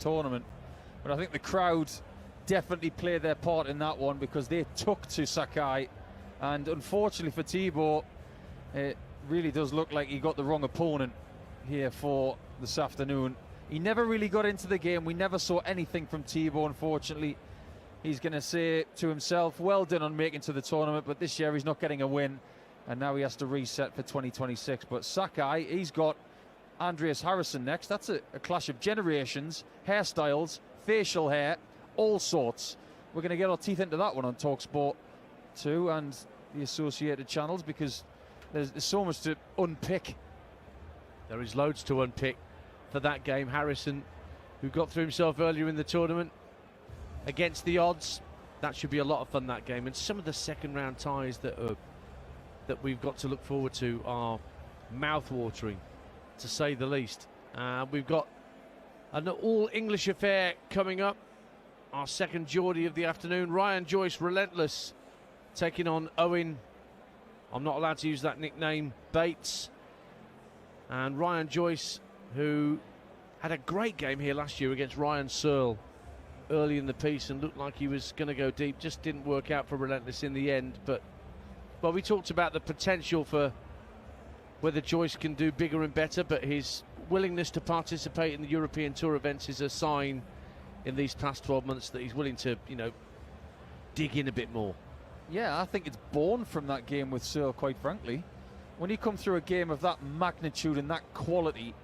tournament. But I think the crowd definitely played their part in that one, because they took to Sakai, and unfortunately for Thibaut, it really does look like he got the wrong opponent here for this afternoon. He never really got into the game. We never saw anything from Thibaut, unfortunately. He's going to say to himself, well done on making to the tournament, but this year he's not getting a win, and now he has to reset for 2026. But Sakai, he's got Andreas Harrison next. That's a clash of generations, hairstyles, facial hair, all sorts. We're going to get our teeth into that one on talkSPORT 2 and the associated channels, because there's so much to unpick. There is loads to unpick for that game. Harrison, who got through himself earlier in the tournament against the odds. That should be a lot of fun, that game. And some of the second round ties that we've got to look forward to are mouth-watering, to say the least. We've got an all-English affair coming up. Our second Geordie of the afternoon, Ryan Joyce, relentless, taking on Owen, I'm not allowed to use that nickname, Bates. And Ryan Joyce, who had a great game here last year against Ryan Searle early in the piece and looked like he was going to go deep. Just didn't work out for Relentless in the end. But, well, we talked about the potential for whether Joyce can do bigger and better, but his willingness to participate in the European Tour events is a sign in these past 12 months that he's willing to, you know, dig in a bit more. Yeah, I think it's born from that game with Searle, quite frankly. When you come through a game of that magnitude and that quality,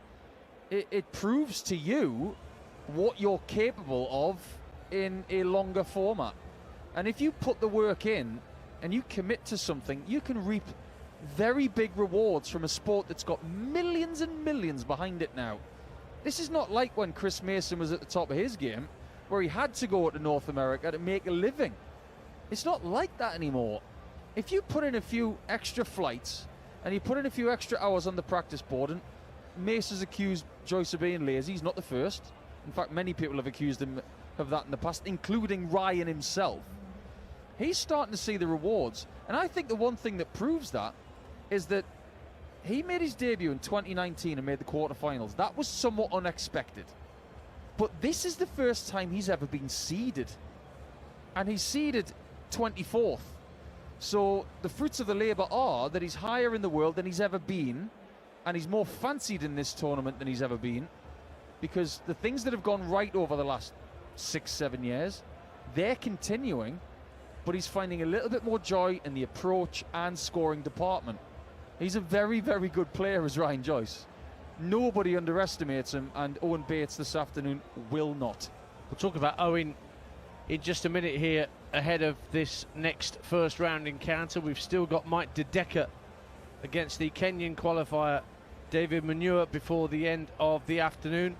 it proves to you what you're capable of in a longer format. And if you put the work in and you commit to something, you can reap very big rewards from a sport that's got millions and millions behind it now. This is not like when Chris Mason was at the top of his game, where he had to go to North America to make a living. It's not like that anymore. If you put in a few extra flights and you put in a few extra hours on the practice board, and Mace has accused Joyce of being lazy, he's not the first. In fact, many people have accused him of that in the past, including Ryan himself. He's starting to see the rewards. And I think the one thing that proves that is that he made his debut in 2019 and made the quarterfinals. That was somewhat unexpected. But this is the first time he's ever been seeded. And he's seeded 24th. So the fruits of the labour are that he's higher in the world than he's ever been, and he's more fancied in this tournament than he's ever been, because the things that have gone right over the last 6-7 years, they're continuing, but he's finding a little bit more joy in the approach and scoring department. He's a very, very good player, as Ryan Joyce. Nobody underestimates him, and Owen Bates this afternoon will not. We'll talk about Owen in just a minute here ahead of this next first round encounter. We've still got Mike De Decker against the Kenyan qualifier David Manure before the end of the afternoon.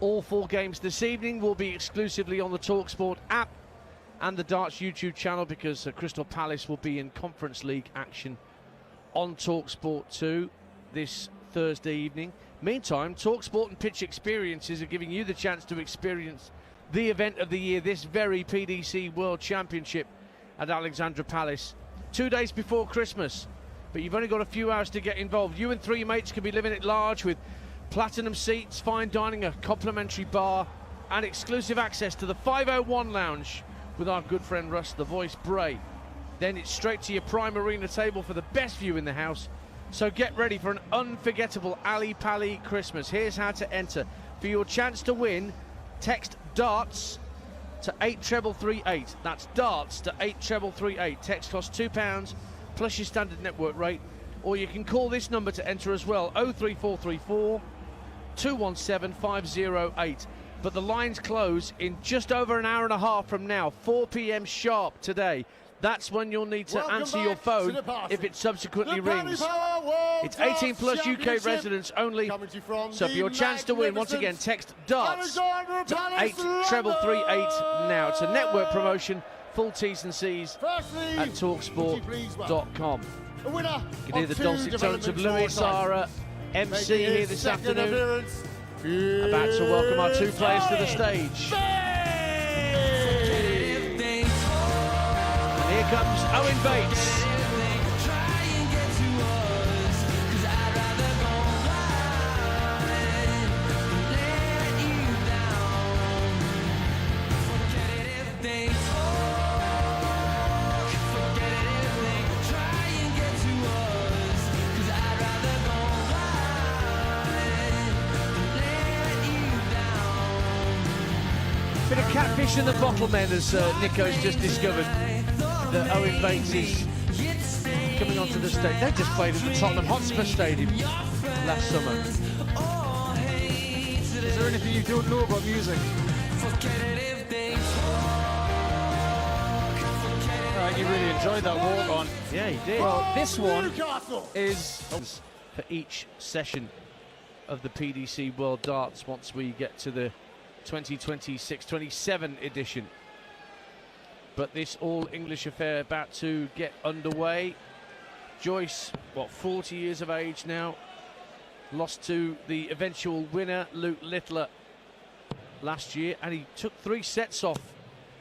All 4 games this evening will be exclusively on the talkSPORT app and the Darts YouTube channel, because Crystal Palace will be in Conference League action on talkSPORT 2 this Thursday evening. Meantime, talkSPORT and Pitch Experiences are giving you the chance to experience the event of the year, this very PDC World Championship at Alexandra Palace, 2 days before Christmas. But you've only got a few hours to get involved. You and 3 mates can be living it large with platinum seats, fine dining, a complimentary bar, and exclusive access to the 501 Lounge with our good friend Russ, the Voice Bray. Then it's straight to your prime arena table for the best view in the house. So get ready for an unforgettable Ali Pali Christmas. Here's how to enter. For your chance to win, text DARTS to 83338. That's DARTS to 83338. Text costs £2 plus your standard network rate. Or you can call this number to enter as well, 03434 217 508. But the lines close in just over an hour and a half from now, 4 p.m. sharp today. That's when you'll need to answer your phone if it subsequently rings. It's 18 plus UK residents only. So for your chance to win, once again, text DARTS to 83338 now. It's a network promotion. Full T's and C's at talksport.com. You can hear the dulcet tones of Louis, Sarah, MC here this afternoon. About to welcome our 2 players to the stage. And here comes Owen Bates. Bit of catfish in the bottle, men, as Nico's just discovered that Owen Bates is coming onto the stage. They just played at the Tottenham Hotspur Stadium last summer. Is there anything you don't know about music? You really enjoyed that walk on. Yeah, he did. Well, this one is for each session of the PDC World Darts once we get to the 2026-27 edition. But this all-English affair about to get underway. Joyce, 40 years of age now, lost to the eventual winner, Luke Littler, last year, and he took 3 sets off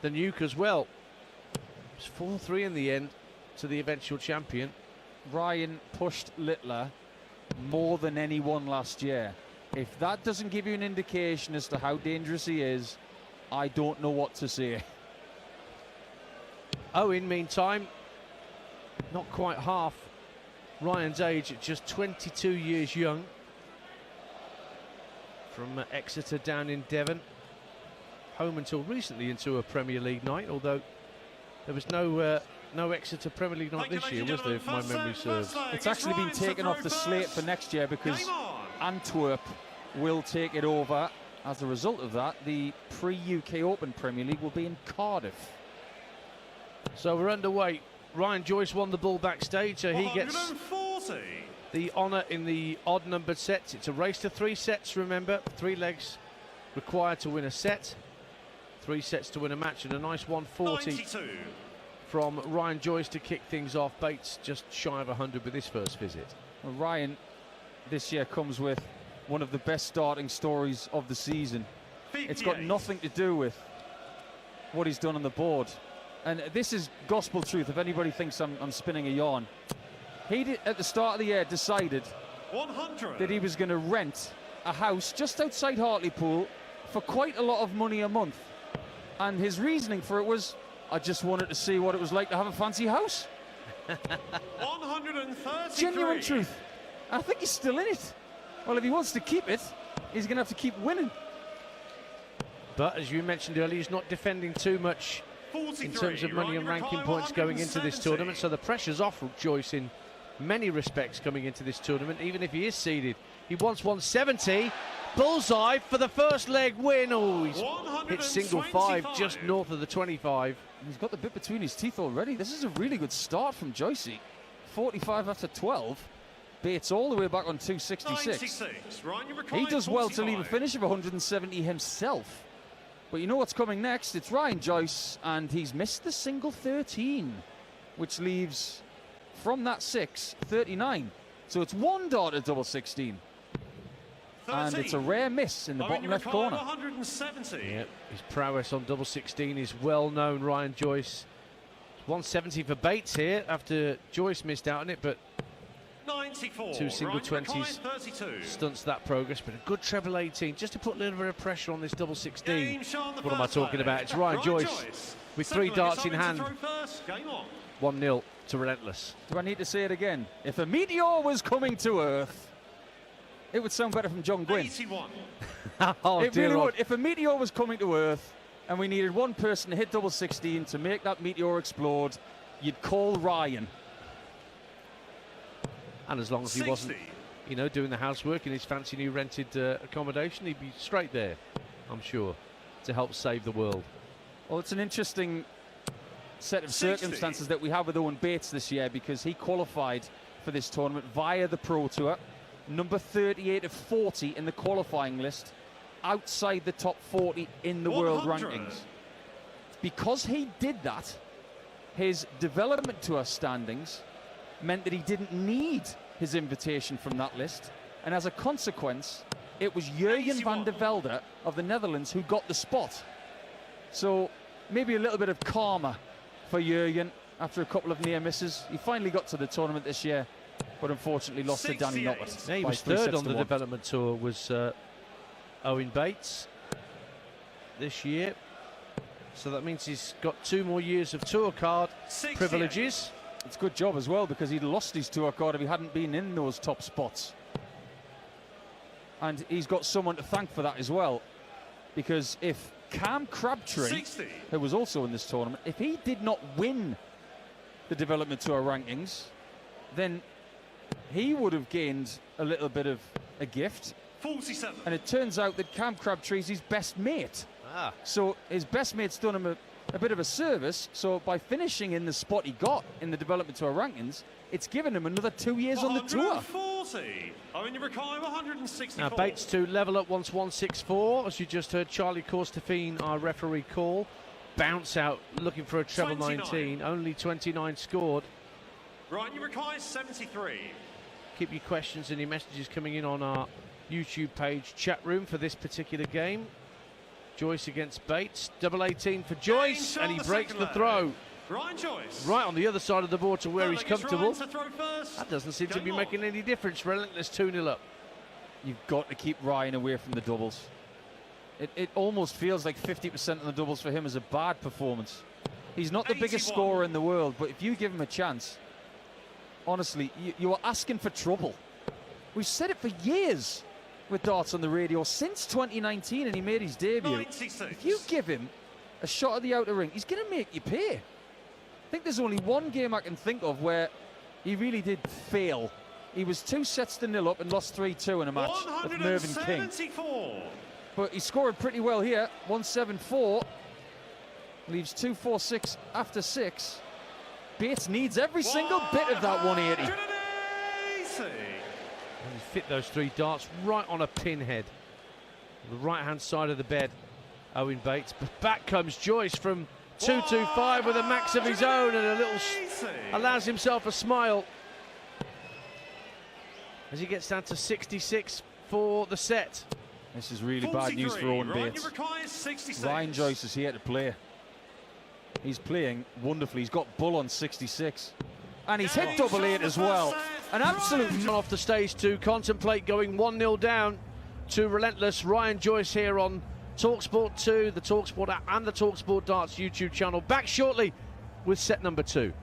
the Nuke as well. It was 4-3 in the end to the eventual champion. Ryan pushed Littler more than anyone last year. If that doesn't give you an indication as to how dangerous he is, I don't know what to say. Owen, meantime, not quite half Ryan's age, at just 22 years young. From Exeter down in Devon. Home until recently into a Premier League night, although there was no Exeter Premier League night this year, was there, if my memory serves? It's actually been taken off the slate for next year because Antwerp will take it over. As a result of that, the pre-UK Open Premier League will be in Cardiff. So we're underway. Ryan Joyce won the ball backstage, so he gets the honour in the odd-numbered sets. It's a race to 3 sets, remember. 3 legs required to win a set. 3 sets to win a match, and a nice 140 92 from Ryan Joyce to kick things off. Bates just shy of 100 with his first visit. Well, Ryan this year comes with one of the best starting stories of the season. It's got nothing to do with what he's done on the board. And this is gospel truth if anybody thinks I'm spinning a yarn. He did, at the start of the year, decided 100 that he was going to rent a house just outside Hartlepool for quite a lot of money a month. And his reasoning for it was, I just wanted to see what it was like to have a fancy house. 133 Genuine truth. I think he's still in it. Well, if he wants to keep it, he's going to have to keep winning. But as you mentioned earlier, he's not defending too much in terms of money and ranking points going into this tournament, so the pressure's off Joyce in many respects coming into this tournament, even if he is seeded. He wants 170, bullseye for the first leg win. Oh, he's hit single 5 just north of the 25. He's got the bit between his teeth already. This is a really good start from Joyce. 45 after 12. Bates all the way back on 266. He does well to leave a finish of 170 himself. But you know what's coming next? It's Ryan Joyce, and he's missed the single 13, which leaves, from that 6, 39. So it's 1 dart at double 16. 13. And it's a rare miss in the bottom left corner. 170. Yep, his prowess on double 16 is well known, Ryan Joyce. 170 for Bates here after Joyce missed out on it, but 94. 2 single 20s stunts that progress, but a good treble 18 just to put a little bit of pressure on this double 16. What am I talking about? It's Ryan Joyce with 3 darts in hand. 1-0 to Relentless. Do I need to say it again? If a meteor was coming to Earth, it would sound better from John Gwynn. 81. Oh, it dear really Rod. would. If a meteor was coming to Earth and we needed one person to hit double 16 to make that meteor explode, you'd call Ryan. And as long as he wasn't, you know, doing the housework in his fancy new rented accommodation, he'd be straight there, I'm sure, to help save the world. Well, it's an interesting set of circumstances that we have with Owen Bates this year, because he qualified for this tournament via the Pro Tour, number 38 of 40 in the qualifying list, outside the top 40 in the world rankings. Because he did that, his development tour standings meant that he didn't need his invitation from that list, and as a consequence it was Jurgen van der Velde of the Netherlands who got the spot. So maybe a little bit of karma for Jurgen after a couple of near misses. He finally got to the tournament this year, but unfortunately lost to Danny Noppert. Yeah, he was third on the development tour, was Owen Bates this year, so that means he's got 2 more years of tour card privileges. It's a good job as well, because he'd lost his tour card if he hadn't been in those top spots. And he's got someone to thank for that as well, because if Cam Crabtree, 60. who was also in this tournament, if he did not win the development tour rankings, then he would have gained a little bit of a gift. 47. And it turns out that Cam Crabtree's his best mate. So his best mate's done him a bit of a service. So by finishing in the spot he got in the development tour rankings, it's given him another 2 years on the tour. 140. Owen, you require 164. Now Bates to level up once 164, as you just heard Charlie Corstefine, our referee, call. Bounce out, looking for a treble 19. Only 29 scored. Ryan, you require 73. Keep your questions and your messages coming in on our YouTube page chat room for this particular game. Joyce against Bates. Double 18 for Joyce, and he breaks the throw. Ryan Joyce. Right on the other side of the board to where he's comfortable. To throw first. That doesn't seem to be Game making any difference. Relentless 2-0 up. You've got to keep Ryan away from the doubles. It almost feels like 50% of the doubles for him is a bad performance. He's not the biggest 81. scorer in the world, but if you give him a chance, honestly, you are asking for trouble. We've said it for years with darts on the radio since 2019, and he made his debut. 96. If you give him a shot at the outer ring, he's going to make you pay. I think there's only one game I can think of where he really did fail. He was 2 sets to 0 up and lost 3-2 in a match with Mervyn King. 174. But he scored pretty well here. 174. Leaves 246 after 6. Bates needs every single bit of that 180. 180. And he's fit those 3 darts right on a pinhead. The right-hand side of the bed, Owen Bates. But back comes Joyce from 225 with a max of his own, and a little allows himself a smile as he gets down to 66 for the set. This is really bad news for Owen Bates. Ryan Joyce is here to play. He's playing wonderfully. He's got bull on 66. And he's hit double 8 as well. An absolute... Off the stage to contemplate going 1-0 down to relentless Ryan Joyce here on talkSPORT 2, the talkSPORT app and the talkSPORT Darts YouTube channel. Back shortly with set number 2.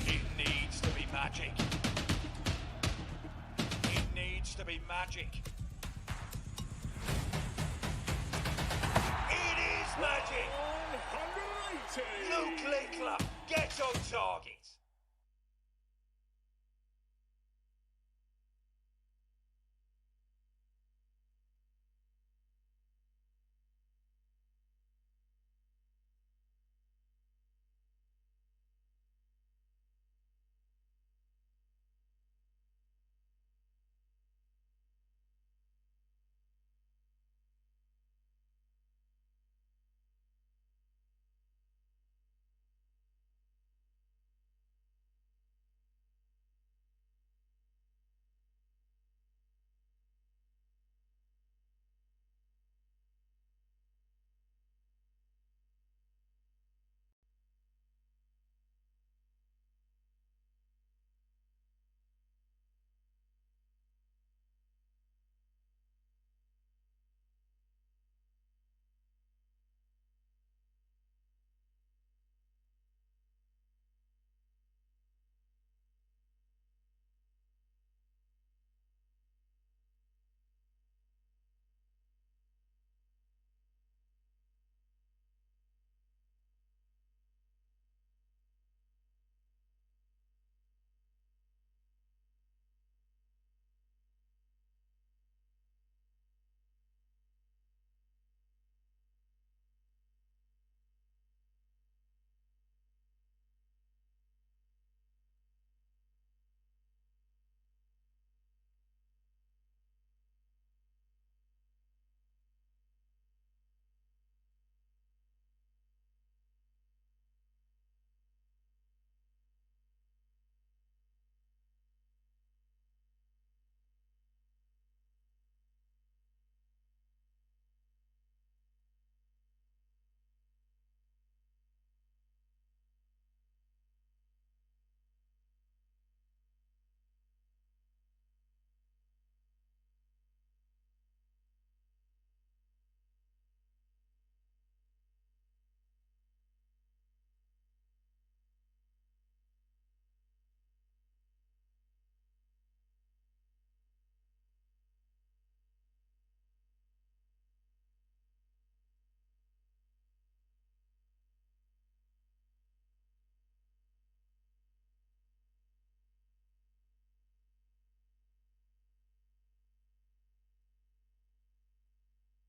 It needs to be magic. It needs to be magic. It is magic. 180. Luke Linkler, get on target.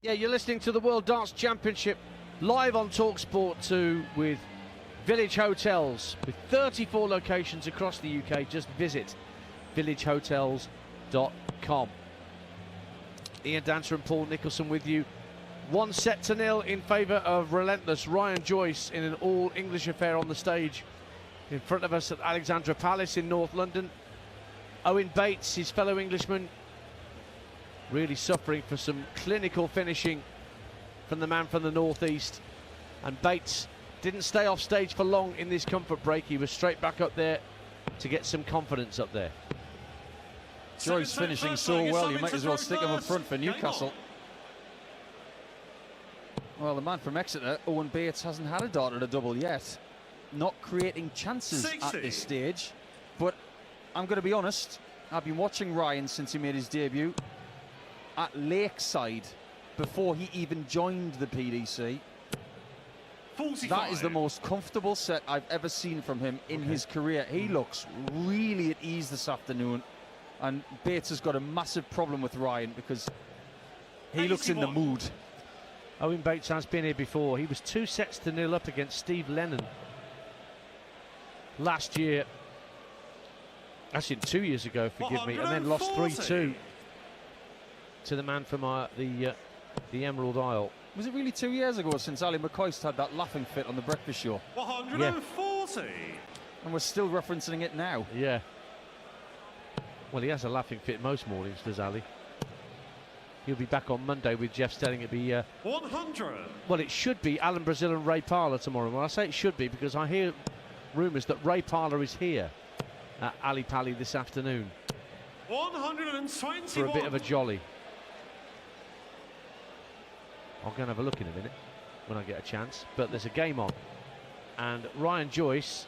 Yeah, you're listening to the World Darts Championship live on talkSPORT 2 with Village Hotels. With 34 locations across the UK, just visit villagehotels.com. Ian Dancer and Paul Nicholson with you. 1-0 in favour of relentless Ryan Joyce in an all-English affair on the stage. In front of us at Alexandra Palace in North London. Owen Bates, his fellow Englishman, really suffering for some clinical finishing from the man from the northeast. And Bates didn't stay off stage for long in this comfort break. He was straight back up there to get some confidence up there. Joyce finishing so well, you might as well stick him up front for Newcastle. Well, the man from Exeter, Owen Bates, hasn't had a dart at a double yet. Not creating chances 60. at this stage. But I'm going to be honest, I've been watching Ryan since he made his debut at Lakeside before he even joined the PDC. 45. That is the most comfortable set I've ever seen from him in his career. He looks really at ease this afternoon, and Bates has got a massive problem with Ryan because he looks in the mood. Owen Bates has been here before. He was 2-0 up against Steve Lennon last year. Actually, 2 years ago, forgive me, and then lost 3-2 to the man from the Emerald Isle. Was it really 2 years ago since Ali McCoist had that laughing fit on the breakfast show? 140. And we're still referencing it now. Yeah. Well, he has a laughing fit most mornings, does Ali? He'll be back on Monday with Jeff Stelling. It'll be 100. well, it should be Alan Brazil and Ray Parlour tomorrow. Well, I say it should be because I hear rumours that Ray Parlour is here at Ali Pali this afternoon 121. for a bit of a jolly. I'll go and have a look in a minute when I get a chance. But there's a game on, and Ryan Joyce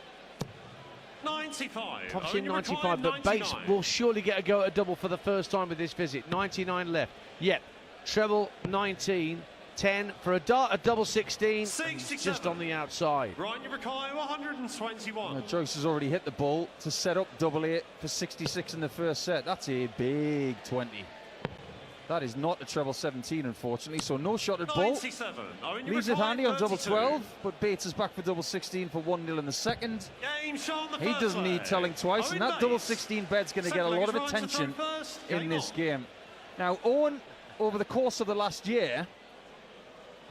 95. pops in Only 95, but required Bates 99. will surely get a go at a double for the first time with this visit. 99 left. Yep, treble 19, 10 for a dart, a double 16, and 67. just on the outside. Ryan Urukai 121. Joyce has already hit the ball to set up double 8 for 66 in the first set. That's a big 20. That is not a treble 17, unfortunately, so no shot at ball. 97. Owen Leaves it Urukai, handy on double 32. 12, but Bates is back for double 16 for 1-0 in the second. Game shot on the He first doesn't need leg. telling twice, Owen and that Bates. double 16 bed's going to get a Second lot of leg is Ryan to throw attention first. in Game this on. game. Now, Owen, over the course of the last year,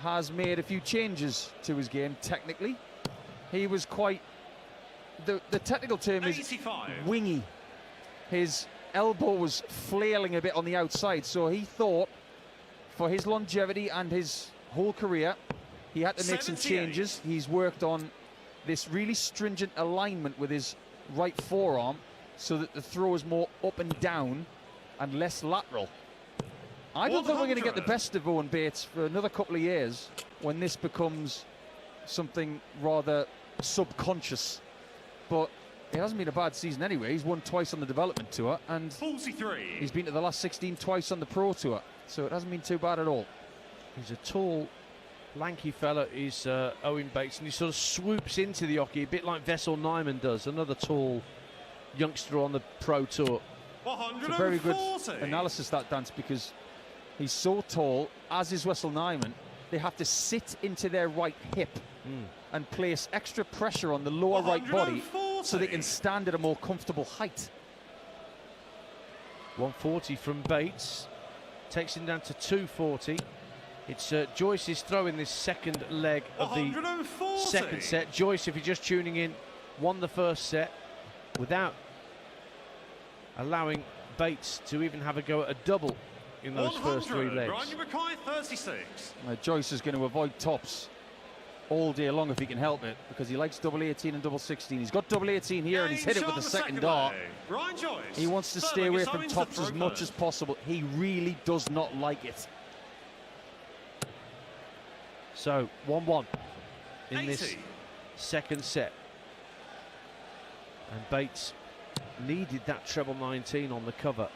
has made a few changes to his game technically. He was quite... The technical term is 85. wingy. His elbow was flailing a bit on the outside, so he thought for his longevity and his whole career, he had to make some 78. changes. He's worked on this really stringent alignment with his right forearm so that the throw is more up and down and less lateral. I don't think we're going to get the 100. best of Owen Bates for another couple of years when this becomes something rather subconscious. But it hasn't been a bad season anyway. He's won twice on the development tour, and 43. he's been to the last 16 twice on the pro tour. So it hasn't been too bad at all. He's a tall, lanky fella, is Owen Bates, and he sort of swoops into the hockey, a bit like Vessel Nyman does, another tall youngster on the pro tour. 140. It's a very good analysis, that, Dance, because he's so tall, as is Wessel Nyman. They have to sit into their right hip and place extra pressure on the lower right body so they can stand at a more comfortable height. 140 from Bates. Takes him down to 240. It's Joyce's throw in this second leg of the 140. second set. Joyce, if you're just tuning in, won the first set without allowing Bates to even have a go at a double in those first three legs. Ryan Urukai 36. Joyce is going to avoid tops all day long if he can help it, because he likes double 18 and double 16. He's got double 18 here and he's hit it with the second dart. Ryan Joyce. He wants to stay away from tops as much as possible. He really does not like it. So 1-1 in 80. this second set. And Bates needed that treble 19 on the cover.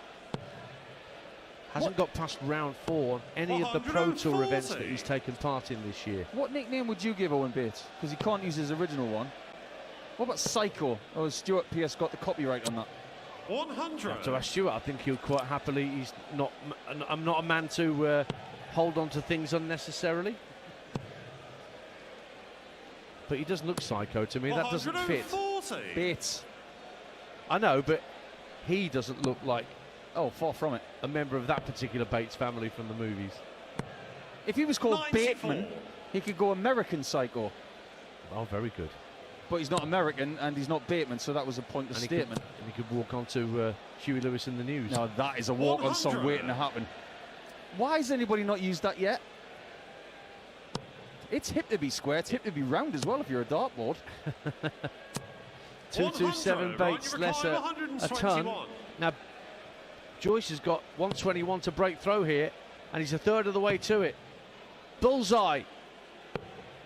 Hasn't got past round 4 on any of the Pro Tour events that he's taken part in this year. What nickname would you give Owen Bates? Because he can't use his original one. What about Psycho? Or has Stuart Pearce got the copyright on that? 100. To ask Stuart, I think he'll quite happily. I'm not a man to hold on to things unnecessarily. But he doesn't look psycho to me. That doesn't fit. 140. Bates. I know, but he doesn't look like Oh, far from it. a member of that particular Bates family from the movies. If he was called 94. Bateman, he could go American Psycho. Oh, very good. But he's not American and he's not Bateman, so that was a pointless And statement. he could walk on to Huey Lewis in the News. Now that is a walk-on song 100. waiting to happen. Why has anybody not used that yet? It's hip to be square, it's hip to be round as well if you're a dartboard. 227 Bates, less a ton. Now, Joyce has got 121 to break through here, and he's a third of the way to it. Bullseye.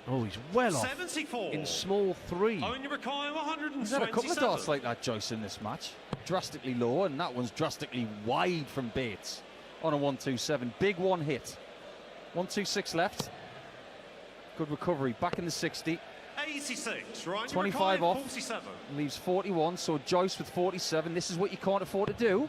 Oh, he's well off 74. in small three. Owen, you require 127. He's had a couple of darts like that, Joyce, in this match. Drastically low, and that one's drastically wide from Bates on a 127. Big one hit. 126 left. Good recovery. Back in the 60. 86. Right, 25 off. 47. Leaves 41, so Joyce with 47. This is what you can't afford to do.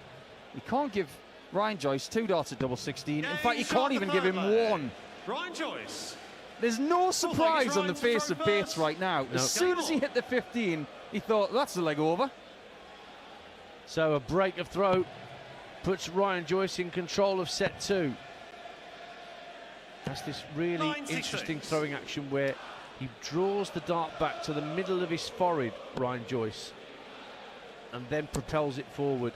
You can't give Ryan Joyce 2 darts at double 16. In fact, you can't even give him one. Ryan Joyce. There's no surprise on the Ryan's face of throw Bates first. right now. No. As soon as he hit the 15, he thought, that's the leg over. So a break of throw puts Ryan Joyce in control of set 2. That's this really 96. interesting throwing action where he draws the dart back to the middle of his forehead, Ryan Joyce, and then propels it forward.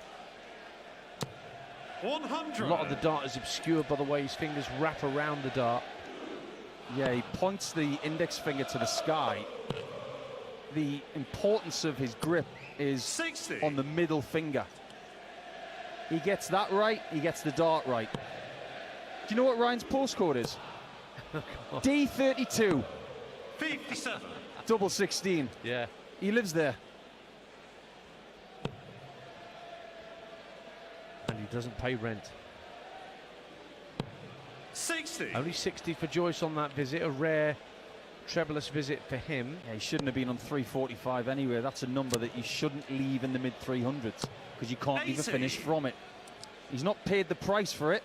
100. A lot of the dart is obscured by the way his fingers wrap around the dart. Yeah, he points the index finger to the sky. The importance of his grip is 60. on the middle finger. He gets that right, he gets the dart right. Do you know what Ryan's postcode is? D32, 57. double 16. Yeah. He lives there. And he doesn't pay rent. 60. Only 60 for Joyce on that visit, a rare trebleless visit for him. Yeah, he shouldn't have been on 345 anyway. That's a number that you shouldn't leave in the mid 300s because you can't leave a 80. finish from it. He's not paid the price for it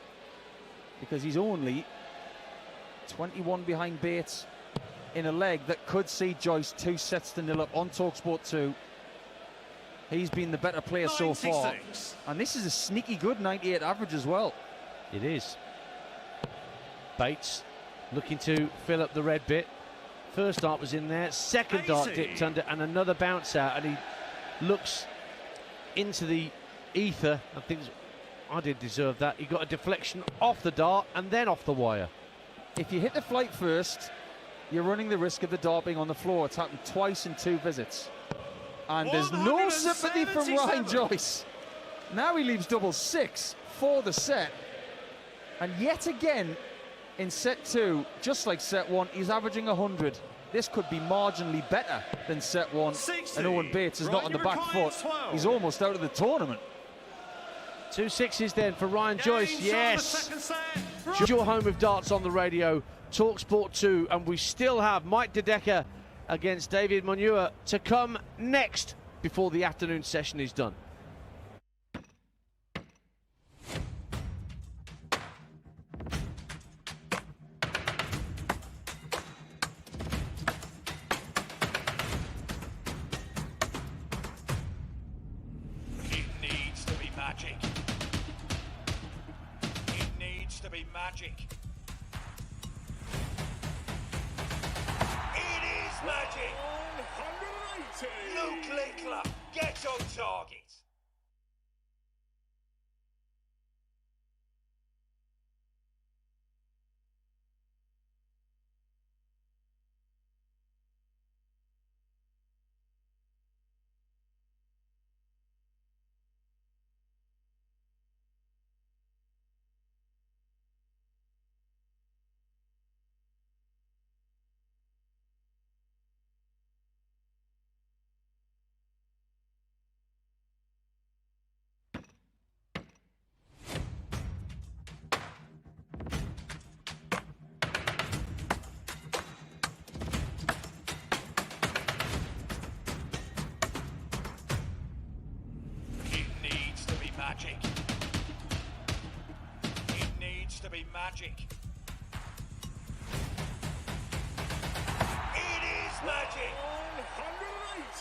because he's only 21 behind Bates in a leg that could see Joyce 2 sets to 0 up on talkSPORT 2. He's been the better player so far. 96. And this is a sneaky good 98 average as well. It is. Bates looking to fill up the red bit. First dart was in there, second dart 80. dipped under, and another bounce out, and he looks into the ether and thinks, I did deserve that. He got a deflection off the dart and then off the wire. If you hit the flight first, you're running the risk of the dart being on the floor. It's happened twice in 2 visits. And there's no sympathy from Ryan 177. Joyce. Now he leaves double 6 for the set. And yet again, in set 2, just like set 1, he's averaging 100. This could be marginally better than set 1. 60. And Owen Bates is not on the back foot. 12. He's almost out of the tournament. 2 6s then for Ryan Joyce. Games on the Yes. second set. Your home of darts on the radio, talkSPORT 2, and we still have Mike Dedeker against David Munua to come next before the afternoon session is done. It needs to be magic. It needs to be magic. It is magic. 180. Luke Lickler, get on target. It needs to be magic. It needs to be magic.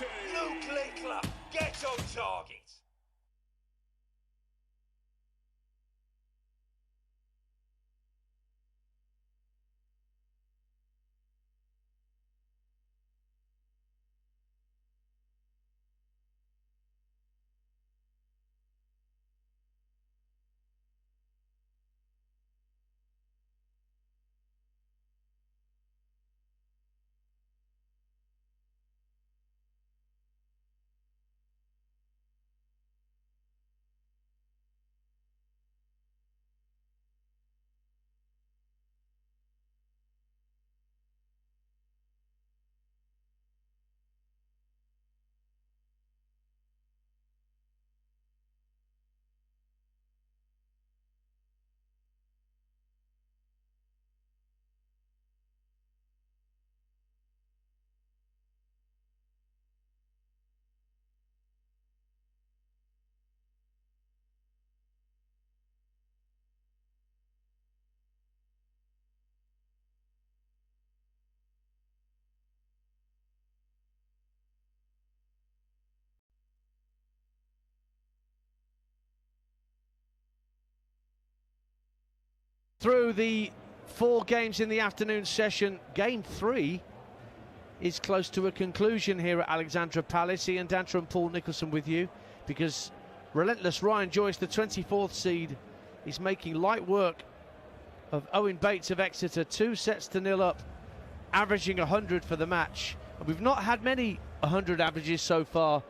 Nuclear Club, get on target. Through the 4 games in the afternoon session, game 3 is close to a conclusion here at Alexandra Palace. Ian Danter and Paul Nicholson with you, because relentless Ryan Joyce, the 24th seed, is making light work of Owen Bates of Exeter, 2-0 up, averaging 100 for the match. And we've not had many 100 averages so far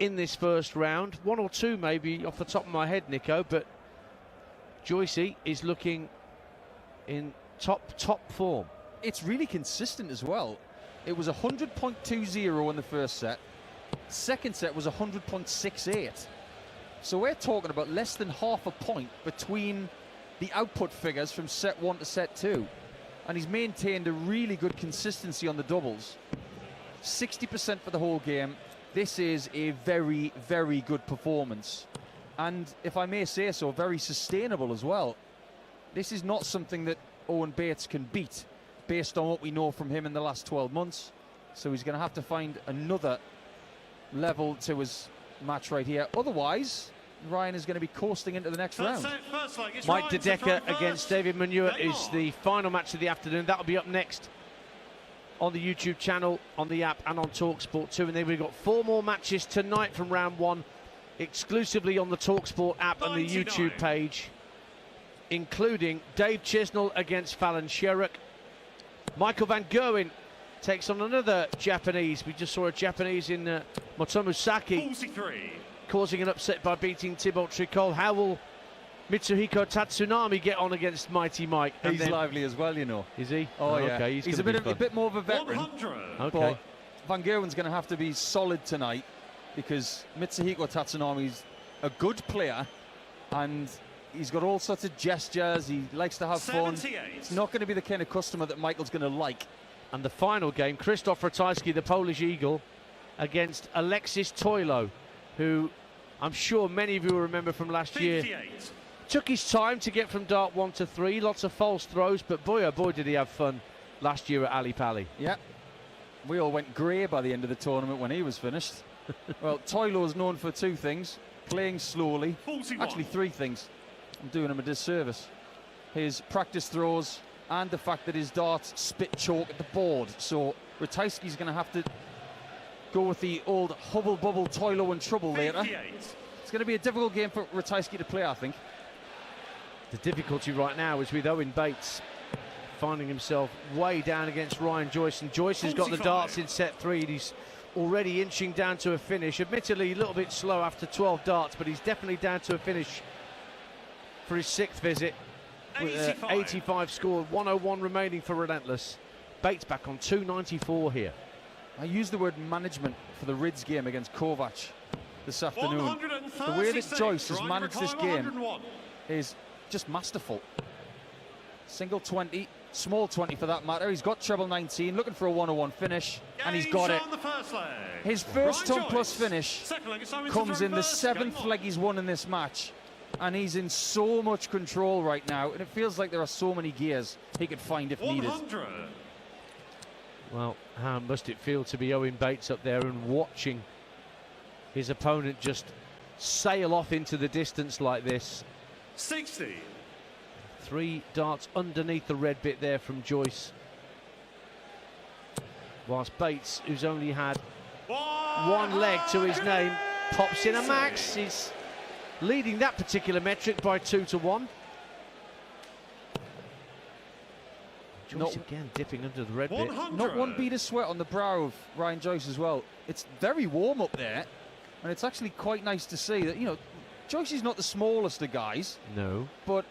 in this first round. 1 or 2 maybe off the top of my head, Nico, but Joyce is looking in top form. It's really consistent as well. It was 100.20 in the first set. Second set was 100.68. So we're talking about less than half a point between the output figures from set 1 to set 2. And he's maintained a really good consistency on the doubles. 60% for the whole game. This is a very, very good performance. And if I may say so, very sustainable as well. This is not something that Owen Bates can beat based on what we know from him in the last 12 months. So he's going to have to find another level to his match right here. Otherwise, Ryan is going to be coasting into the next round. Mike Dedecker against David Manure is the final match of the afternoon. That'll be up next on the YouTube channel, on the app, and on talkSPORT 2. And then we've got 4 more matches tonight from round 1, exclusively on the talkSPORT app and the YouTube page, including Dave Chisnell against Fallon Sherrock. Michael van Gerwen takes on another Japanese. We just saw a Japanese in Motomu Saki 43. causing an upset by beating Thibault Tricol. How will Mitsuhiko Tatsunami get on against Mighty Mike? He's lively as well, you know. Is he? Oh, yeah. Okay. He's a bit more of a veteran. 100. Okay. But Van Gerwen's going to have to be solid tonight, because Mitsuhiko Tatsunami's a good player and he's got all sorts of gestures. He likes to have fun. 78. It's not going to be the kind of customer that Michael's going to like. And the final game, Krzysztof Ratajski, the Polish Eagle, against Alexis Toilo, who I'm sure many of you will remember from last 58. year. Took his time to get from dart 1 to 3, lots of false throws, but boy, oh boy, did he have fun last year at Ali Pali. Yeah. We all went grey by the end of the tournament when he was finished. Well, Toilo is known for 2 things: playing slowly. 41. Actually, 3 things. I'm doing him a disservice. His practice throws and the fact that his darts spit chalk at the board. So Ratajski's going to have to go with the old hubble bubble Toilo and trouble 58. later. It's going to be a difficult game for Ratajski to play, I think. The difficulty right now is with Owen Bates finding himself way down against Ryan Joyce, and Joyce has got the 45. darts in set 3. He's already inching down to a finish. Admittedly, a little bit slow after 12 darts, but he's definitely down to a finish for his 6th visit. With 85 scored, 101 remaining for Relentless. Bates back on 294 here. I used the word management for the Rids game against Kovac this afternoon. The way that Joyce has managed this game is just masterful. Single 20, small 20 for that matter. He's got treble 19, looking for a 101 finish, and he's got it. His first ton plus finish comes in the 7th leg he's won in this match, and he's in so much control right now, and it feels like there are so many gears he could find if needed. Well, how must it feel to be Owen Bates up there and watching his opponent just sail off into the distance like this? 60. 3 darts underneath the red bit there from Joyce. Whilst Bates, who's only had one leg to his name, pops in a max. He's leading that particular metric by 2-1. Joyce again dipping under the red bit. Not one bead of sweat on the brow of Ryan Joyce as well. It's very warm up there, and it's actually quite nice to see that, you know, Joyce is not the smallest of guys. No. But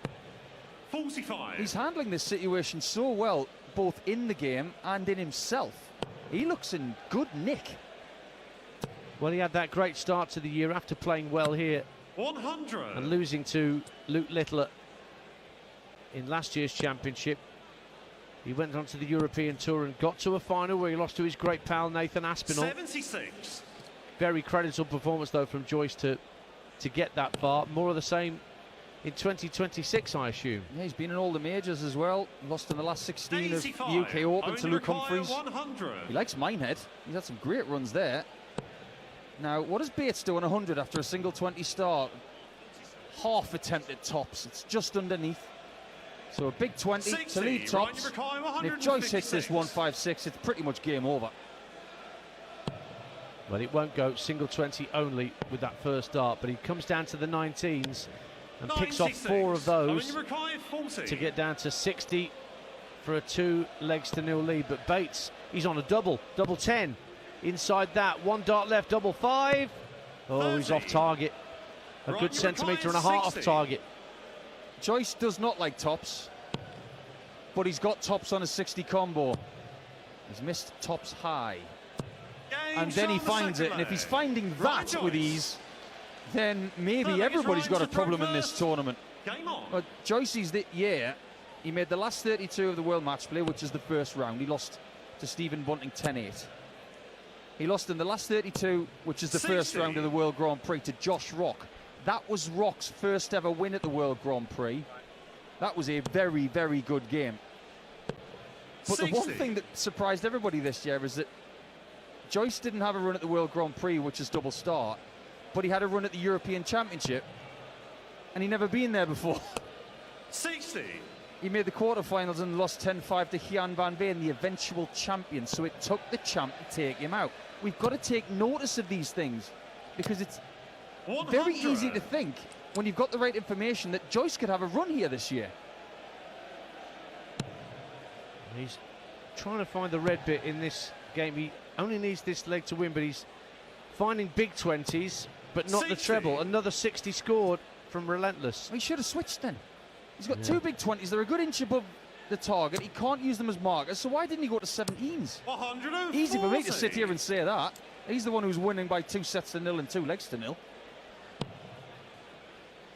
45. He's handling this situation so well, both in the game and in himself. He looks in good nick. Well, he had that great start to the year after playing well here 100. and losing to Luke Littler in last year's championship. He went on to the European Tour and got to a final where he lost to his great pal Nathan Aspinall. 76. Very creditable performance though from Joyce to get that far. More of the same in 2026, I assume. Yeah, he's been in all the majors as well. Lost in the last 16 of 85. UK Open to Luke Humphreys. 100. He likes Minehead. He's had some great runs there. Now, what does Bates do on 100 after a single 20 start? Half attempt at tops. It's just underneath. So a big 20 60, to lead tops. And if Joyce hits this 156, it's pretty much game over. Well, it won't go single 20 only with that first dart, but he comes down to the 19s and picks off 4 of those to get down to 60 for a 2-0 lead. But Bates, he's on a double 10. Inside that, 1 dart left, double 5. Oh, 30. He's off target. A good centimetre and a half off target. Joyce does not like tops, but he's got tops on a 60 combo. He's missed tops high. And then he finds it, and if he's finding that with ease, then maybe everybody's got a problem in this tournament. Game on. But Joyce's that year, he made the last 32 of the World Match Play, which is the first round. He lost to Stephen Bunting 10-8. He lost in the last 32, which is the 60. first round of the World Grand Prix, to Josh Rock. That was Rock's first ever win at the World Grand Prix. That was a very, very good game. But 60. the one thing that surprised everybody this year is that Joyce didn't have a run at the World Grand Prix, which is double start, but he had a run at the European Championship, and he'd never been there before. 60. He made the quarterfinals and lost 10-5 to Gian van Veen, the eventual champion. So it took the champ to take him out. We've got to take notice of these things, because it's 100. very easy to think, when you've got the right information, that Joyce could have a run here this year. He's trying to find the red bit in this game. He only needs this leg to win, but he's finding big 20s, but not 60. the treble. Another 60 scored from Relentless. He should have switched then. He's got 2 big 20s. They're a good inch above the target. He can't use them as markers, so why didn't he go to 17s? 140. Easy for me to sit here and say that. He's the one who's winning by 2 sets to 0 and 2 legs to 0.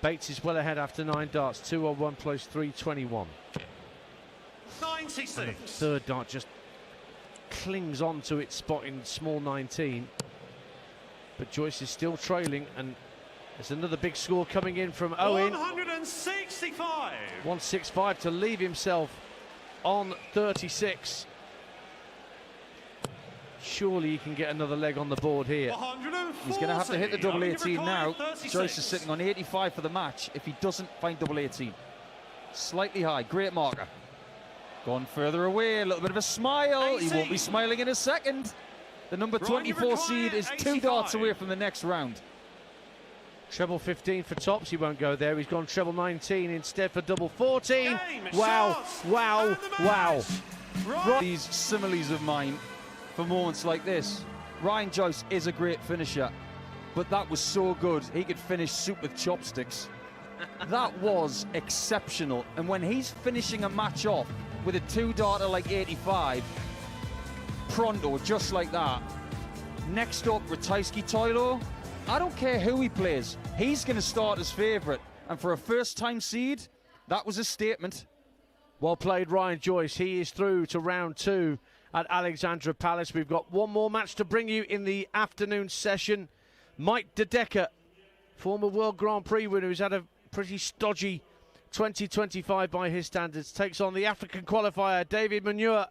Bates is well ahead after 9 darts. 2 on 1 place 321. 96. And the third dart just clings on to its spot in small 19. But Joyce is still trailing, and there's another big score coming in from Owen. 165. 165 to leave himself on 36. Surely he can get another leg on the board here. 140. He's going to have to hit the double Only 18 required now. 36. Joyce is sitting on 85 for the match if he doesn't find double 18. Slightly high, great marker. Gone further away, a little bit of a smile. 80. He won't be smiling in a second. The number Right, 24 you seed is 2 85. darts away from the next round. Treble 15 for tops, he won't go there. He's gone treble 19 instead for double 14. Game, Wow, shots, wow, and the wow. match. Right. These similes of mine for moments like this. Ryan Joyce is a great finisher, but that was so good. He could finish soup with chopsticks. That was exceptional. And when he's finishing a match off with a 2-darter like 85, pronto, just like that. Next up, Ratajski Toilo. I don't care who he plays. He's going to start as favourite. And for a first-time seed, that was a statement. Well played, Ryan Joyce. He is through to round 2 at Alexandra Palace. We've got one more match to bring you in the afternoon session. Mike De Decker, former World Grand Prix winner, who's had a pretty stodgy 2025 by his standards, takes on the African qualifier David Manure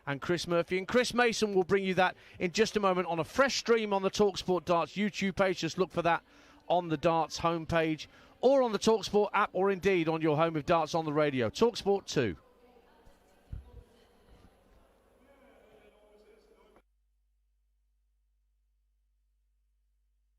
and Chris Murphy. And Chris Mason will bring you that in just a moment on a fresh stream on the talkSPORT Darts YouTube page. Just look for that on the Darts homepage or on the talkSPORT app, or indeed on your home of darts on the radio. talkSPORT 2.